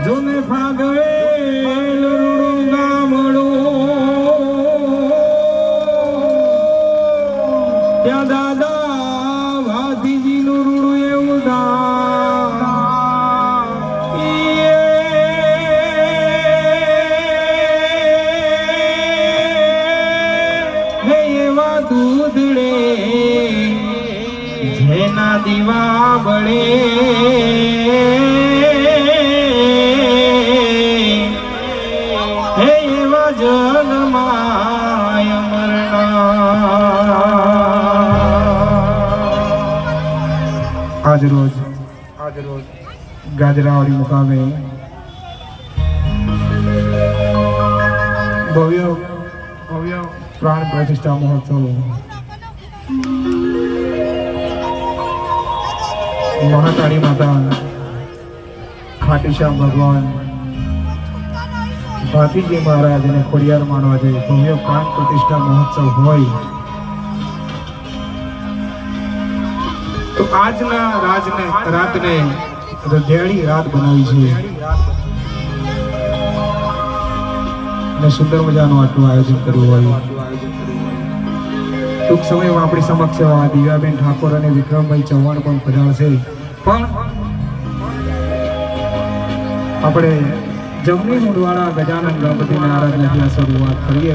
જોને ફાગવે લુરડું ગામડું ત્યાં દાદા ભાતીજીનું રૂડું એવું એવા દૂધડે જેના દીવા બળે હે એવા જગમાય મરણા આજ રોજ ગાજરાવાડી મુકામે ભવ્ય પ્રાણ પ્રતિષ્ઠા મહોત્સવ મહાકાળી માતા ખાટીશ્યામ ભગવાન ભાતીજી મહારાજ અને ખોડિયાર માનવા જઈ ભવ્ય પ્રાણ પ્રતિષ્ઠા મહોત્સવ હોય તો આજના રાતને રજેડી રાત બનાવી છે અને સુંદર મજાનું આટલું આયોજન કર્યું હોય ટૂંક સમયમાં આપણી સમક્ષ દિવ્યાબેન ઠાકોર અને વિક્રમભાઈ ચૌહાણ પણ પધારશે પણ આપણે જમણી મૂળવાળા ગજાનન ગણપતિની આરાધનાથી શરૂઆત કરીએ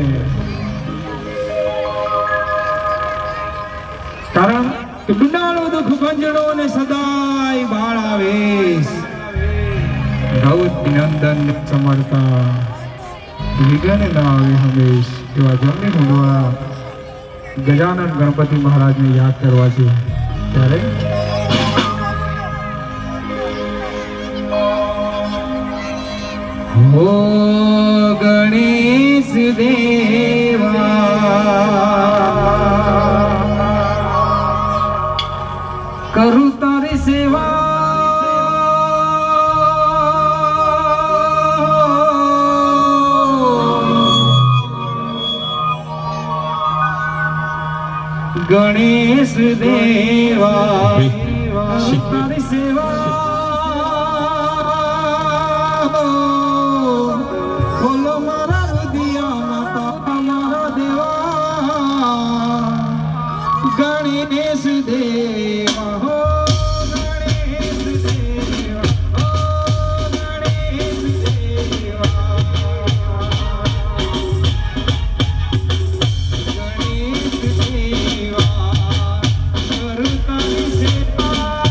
કારણ કે બિંડાળો દુઃખ ભંજણો ને સદાય બાળ આવેશ નવ નંદન સમરતા વિઘ્ન ના આવે હંમેશ એવા જમણી મૂળવાળા ગજાનન ગણપતિ મહારાજને યાદ કરવા છે ત્યારે હો ગણેશ દેવા કરું તારી સેવા ગણેશ દેવા તારી સેવા ખોલો મારા રુદિયા મારા દેવા ગણેશ દેવા હો ગણેશ દેવા ગણેશ દેવા ગણેશ દેવા કરું તારી સેવા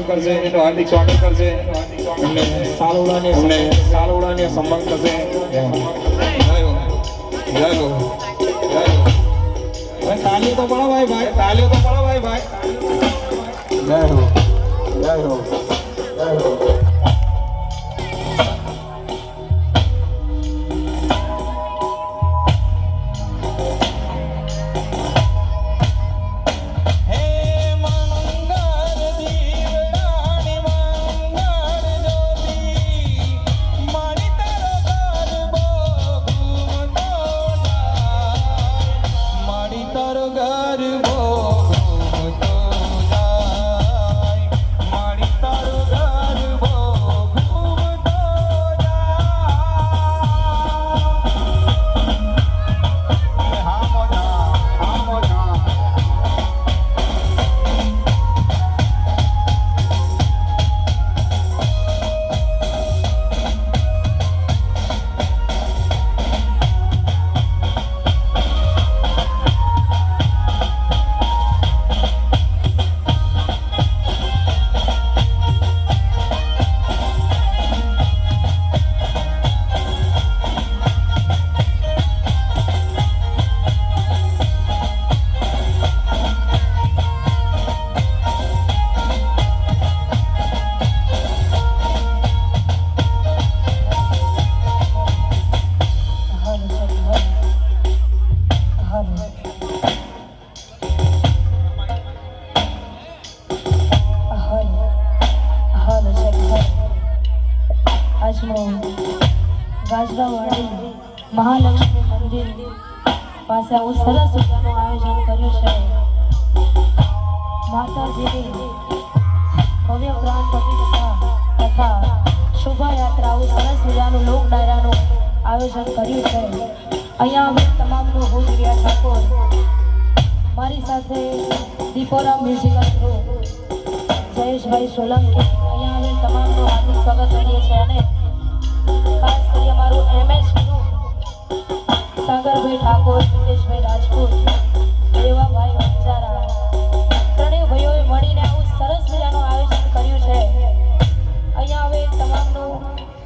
કરશે, એનું હાર્દિક સ્વાગત કરશે. એમને સાલોડાને સન્માન કરશે. જય હો, જય હો, જય હો. ભાઈ તાલીઓ તો પડો ભાઈ, તાલીઓ તો પડો ભાઈ. જય હો, જય હો, જય હો. ગાજરાવાડી મહાલક્ષ્મી મંદિર પાસે આવું સરસ મજાનું આયોજન કર્યું છે. માતાજીની ભવ્ય પ્રાણ પ્રતિષ્ઠા તથા શોભાયાત્રા આવું સરસ મજાનું લોક ડાયરાનું આયોજન કર્યું છે. અહીંયા અમે તમામનું હું પ્રિયા ઠાકોર, મારી સાથે દીપોરા મ્યુઝિકલ ગ્રુપ જયેશભાઈ સોલંકી, અહીંયા અમે તમામનું હાર્દિક સ્વાગત કરીએ છીએ. અને ખાસ કરી અમારું MS ગ્રુપ સાગરભાઈ ઠાકોર, સુરેશભાઈ રાજપૂત, દેવાભાઈ વંજારા, ત્રણેય ભાઈઓએ મળીને આવું સરસ મજાનું આયોજન કર્યું છે. અહીંયા હવે તમામનું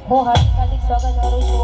હું હાર્દિક સ્વાગત કરું છું.